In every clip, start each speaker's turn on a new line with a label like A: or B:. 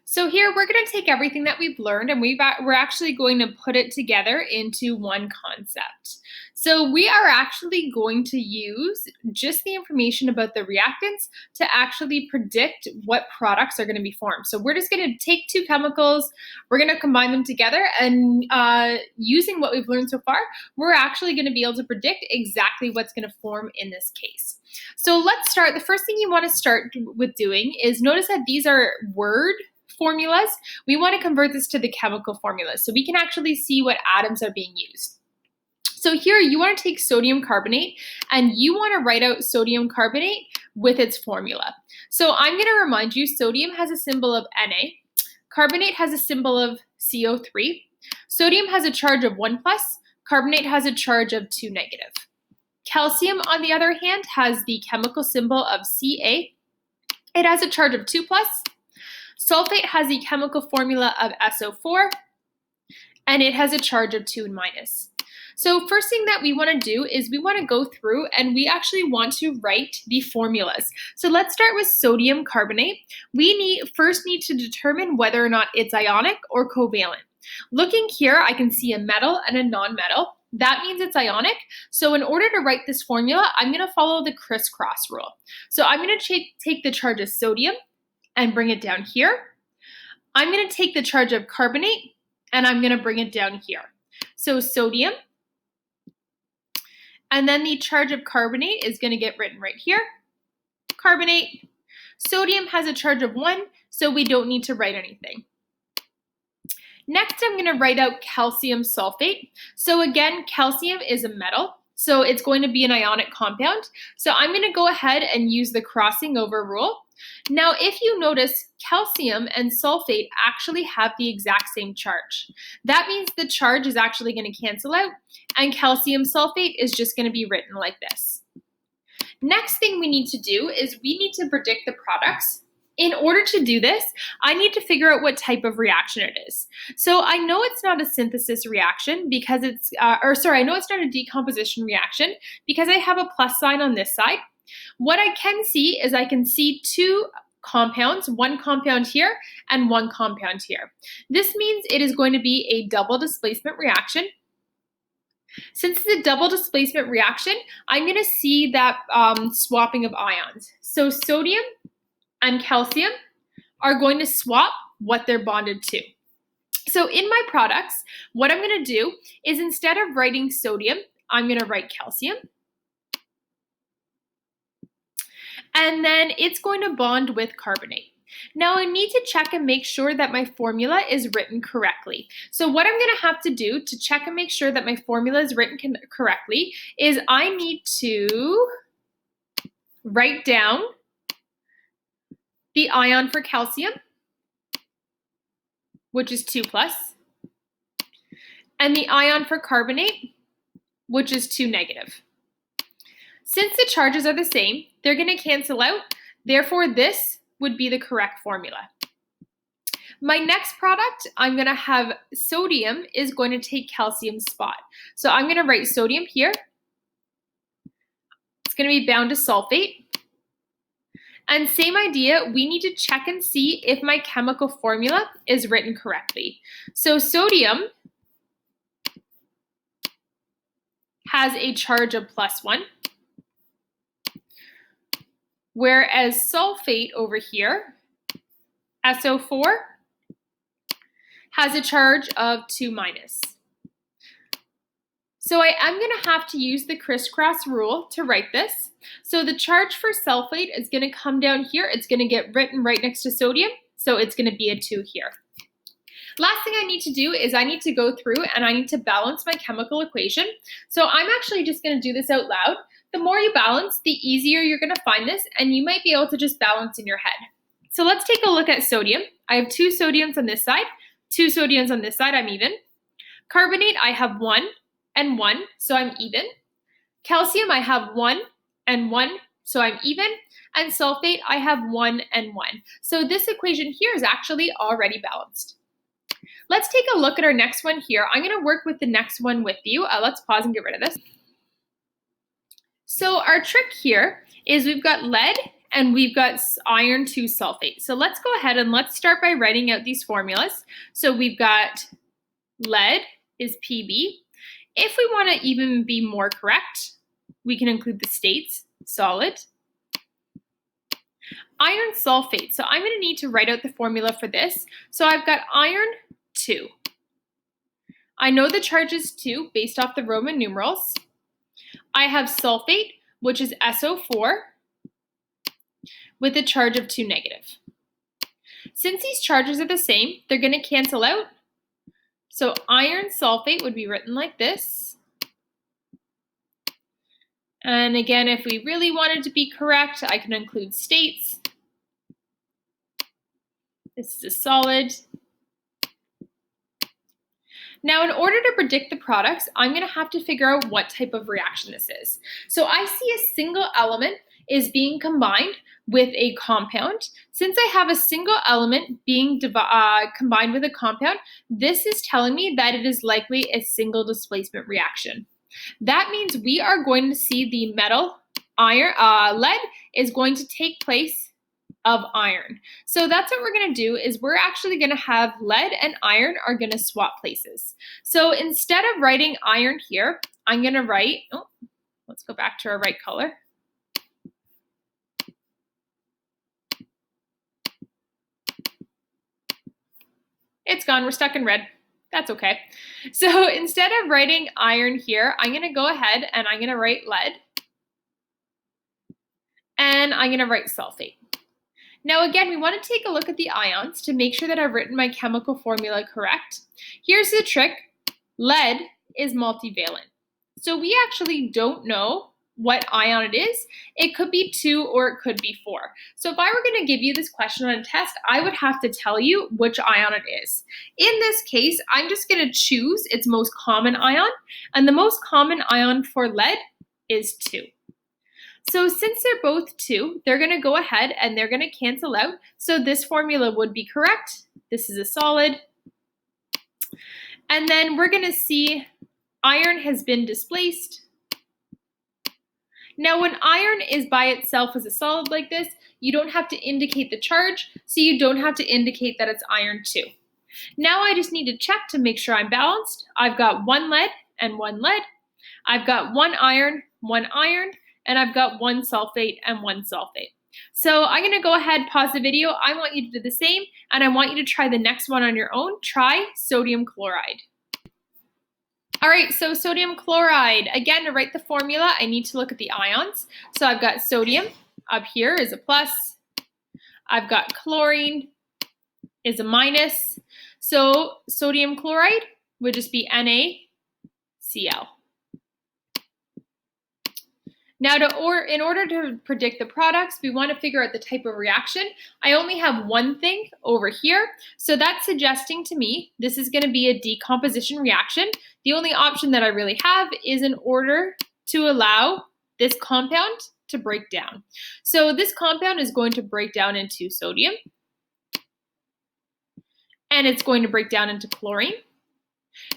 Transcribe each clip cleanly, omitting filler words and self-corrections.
A: So here we're going to take everything that we've learned and we're actually going to put it together into one concept. So we are actually going to use just the information about the reactants to actually predict what products are going to be formed. So we're just going to take two chemicals, we're going to combine them together, and using what we've learned so far, we're actually going to be able to predict exactly what's going to form in this case. So let's start. The first thing you want to start with doing is notice that these are word formulas. We want to convert this to the chemical formulas so we can actually see what atoms are being used. So here you want to take sodium carbonate and you want to write out sodium carbonate with its formula. So I'm going to remind you, sodium has a symbol of Na, carbonate has a symbol of CO3, sodium has a charge of 1+, carbonate has a charge of 2-. Calcium, on the other hand, has the chemical symbol of Ca. It has a charge of 2+. Sulfate has the chemical formula of SO4, and it has a charge of 2-. So first thing that we want to do is we want to go through and we actually want to write the formulas. So let's start with sodium carbonate. We first need to determine whether or not it's ionic or covalent. Looking here, I can see a metal and a non-metal. That means it's ionic. So in order to write this formula, I'm going to follow the crisscross rule. So I'm going to take the charge of sodium and bring it down here. I'm going to take the charge of carbonate and I'm going to bring it down here. So sodium, and then the charge of carbonate is going to get written right here. Carbonate. Sodium has a charge of 1, so we don't need to write anything. Next, I'm going to write out calcium sulfate. So again, calcium is a metal, so it's going to be an ionic compound. So I'm going to go ahead and use the crossing over rule. Now, if you notice, calcium and sulfate actually have the exact same charge. That means the charge is actually going to cancel out, and calcium sulfate is just going to be written like this. Next thing we need to do is we need to predict the products. In order to do this, I need to figure out what type of reaction it is. So I know it's not a synthesis reaction because I know it's not a decomposition reaction because I have a plus sign on this side. What I can see is I can see two compounds, one compound here and one compound here. This means it is going to be a double displacement reaction. Since it's a double displacement reaction, I'm going to see that swapping of ions. So sodium and calcium are going to swap what they're bonded to. So in my products, what I'm going to do is instead of writing sodium, I'm going to write calcium. And then it's going to bond with carbonate. Now I need to check and make sure that my formula is written correctly. So what I'm going to have to do to check and make sure that my formula is written correctly is I need to write down the ion for calcium, which is 2+, and the ion for carbonate, which is 2-. Since the charges are the same, they're going to cancel out. Therefore, this would be the correct formula. My next product, I'm going to have sodium is going to take calcium's spot. So I'm going to write sodium here. It's going to be bound to sulfate. And same idea, we need to check and see if my chemical formula is written correctly. So sodium has a charge of +1. Whereas sulfate over here, SO4, has a charge of 2-. So I am going to have to use the crisscross rule to write this. So the charge for sulfate is going to come down here. It's going to get written right next to sodium, so it's going to be a 2 here. Last thing I need to do is I need to go through and I need to balance my chemical equation. So I'm actually just going to do this out loud. The more you balance, the easier you're going to find this, and you might be able to just balance in your head. So let's take a look at sodium. I have 2 sodiums on this side, 2 sodiums on this side, I'm even. Carbonate, I have 1 and 1, so I'm even. Calcium, I have 1 and 1, so I'm even. And sulfate, I have 1 and 1. So this equation here is actually already balanced. Let's take a look at our next one here. I'm going to work with the next one with you. Let's pause and get rid of this. So our trick here is we've got lead and we've got iron 2 sulfate. So let's go ahead and let's start by writing out these formulas. So we've got lead is Pb. If we want to even be more correct, we can include the states, solid. Iron sulfate. So I'm going to need to write out the formula for this. So I've got iron 2. I know the charge is 2 based off the Roman numerals. I have sulfate, which is SO4, with a charge of 2 negative. Since these charges are the same, they're going to cancel out. So iron sulfate would be written like this. And again, if we really wanted to be correct, I can include states. This is a solid. Now, in order to predict the products, I'm going to have to figure out what type of reaction this is. So I see a single element is being combined with a compound. Since I have a single element being combined with a compound, this is telling me that it is likely a single displacement reaction. That means we are going to see the metal lead is going to take place of iron. So that's what we're going to do is we're actually going to have lead and iron are going to swap places. So instead of writing iron here, I'm going to write, let's go back to our right color. It's gone, we're stuck in red. That's okay. So instead of writing iron here, I'm going to go ahead and I'm going to write lead. And I'm going to write sulfate. Now again, we want to take a look at the ions to make sure that I've written my chemical formula correct. Here's the trick. Lead is multivalent. So we actually don't know what ion it is. It could be 2 or it could be 4. So if I were going to give you this question on a test, I would have to tell you which ion it is. In this case, I'm just going to choose its most common ion, and the most common ion for lead is 2. So since they're both 2, they're going to go ahead and they're going to cancel out. So this formula would be correct. This is a solid. And then we're going to see iron has been displaced. Now when iron is by itself as a solid like this, you don't have to indicate the charge, so you don't have to indicate that it's iron 2. Now I just need to check to make sure I'm balanced. I've got 1 lead and 1 lead. I've got 1 iron, and I've got 1 sulfate and 1 sulfate. So I'm going to go ahead, pause the video. I want you to do the same, and I want you to try the next one on your own. Try sodium chloride. All right, so sodium chloride. Again, to write the formula, I need to look at the ions. So I've got sodium up here is a plus. I've got chlorine is a minus. So sodium chloride would just be NaCl. Now, in order to predict the products, we want to figure out the type of reaction. I only have one thing over here, so that's suggesting to me this is going to be a decomposition reaction. The only option that I really have is in order to allow this compound to break down. So this compound is going to break down into sodium, and it's going to break down into chlorine.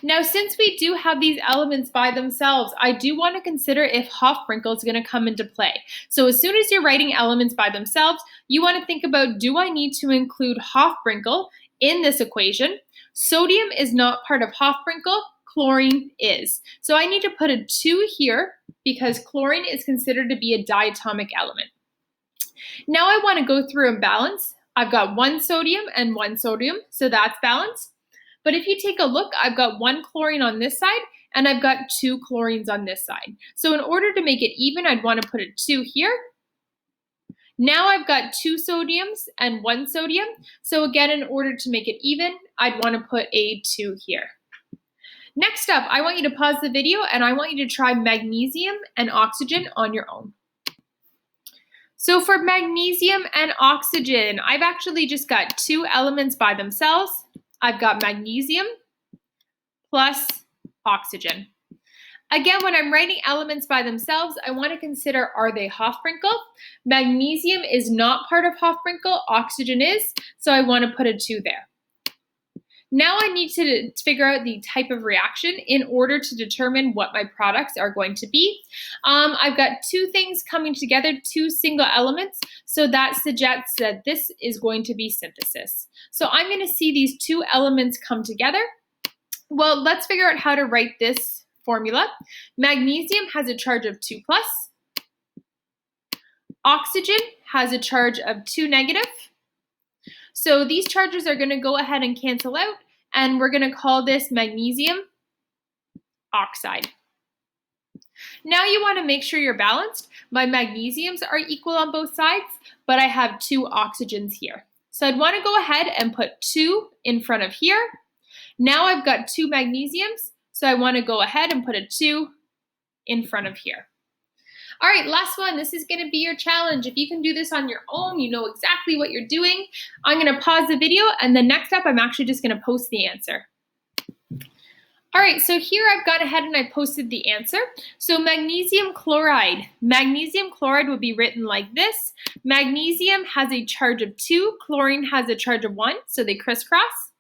A: Now, since we do have these elements by themselves, I do want to consider if Hofbrinkel is going to come into play. So as soon as you're writing elements by themselves, you want to think about, do I need to include Hofbrinkel in this equation? Sodium is not part of Hofbrinkel, chlorine is. So I need to put a 2 here because chlorine is considered to be a diatomic element. Now I want to go through and balance. I've got 1 sodium and 1 sodium, so that's balanced. But if you take a look, I've got 1 chlorine on this side, and I've got 2 chlorines on this side. So in order to make it even, I'd want to put a 2 here. Now I've got 2 sodiums and 1 sodium. So again, in order to make it even, I'd want to put a 2 here. Next up, I want you to pause the video, and I want you to try magnesium and oxygen on your own. So for magnesium and oxygen, I've actually just got 2 elements by themselves. I've got magnesium plus oxygen. Again, when I'm writing elements by themselves, I want to consider, are they Hofbrinkel? Magnesium is not part of Hofbrinkel, oxygen is, so I want to put a 2 there. Now I need to figure out the type of reaction in order to determine what my products are going to be. I've got two things coming together, two single elements, so that suggests that this is going to be synthesis. So I'm going to see these two elements come together. Well, let's figure out how to write this formula. Magnesium has a charge of 2+. Oxygen has a charge of 2-. So these charges are going to go ahead and cancel out, and we're going to call this magnesium oxide. Now you want to make sure you're balanced. My magnesiums are equal on both sides, but I have 2 oxygens here. So I'd want to go ahead and put 2 in front of here. Now I've got 2 magnesiums, so I want to go ahead and put a 2 in front of here. All right, last one. This is going to be your challenge. If you can do this on your own, you know exactly what you're doing. I'm going to pause the video, and then next up, I'm actually just going to post the answer. All right, so here I've gone ahead and I posted the answer. So magnesium chloride. Magnesium chloride would be written like this. Magnesium has a charge of 2, chlorine has a charge of 1, so they crisscross.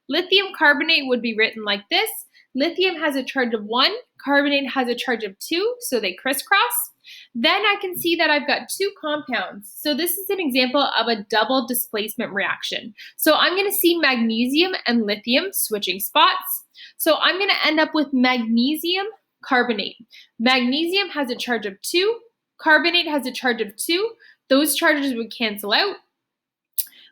A: Lithium carbonate would be written like this. Lithium has a charge of 1, carbonate has a charge of 2, so they crisscross. Then I can see that I've got 2 compounds. So this is an example of a double displacement reaction. So I'm going to see magnesium and lithium switching spots. So I'm going to end up with magnesium carbonate. Magnesium has a charge of 2, carbonate has a charge of 2. Those charges would cancel out.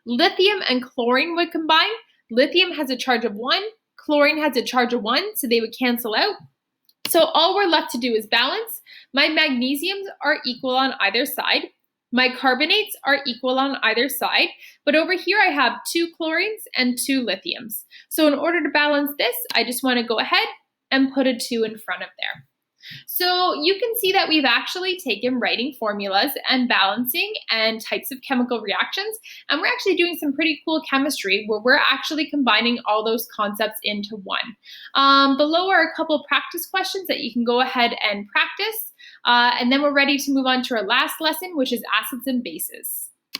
A: Lithium and chlorine would combine. Lithium has a charge of 1, chlorine has a charge of 1, so they would cancel out. So all we're left to do is balance. My magnesiums are equal on either side. My carbonates are equal on either side. But over here I have 2 chlorines and 2 lithiums. So in order to balance this, I just want to go ahead and put a 2 in front of there. So you can see that we've actually taken writing formulas and balancing and types of chemical reactions, and we're actually doing some pretty cool chemistry where we're actually combining all those concepts into one. Below are a couple practice questions that you can go ahead and practice, and then we're ready to move on to our last lesson, which is acids and bases.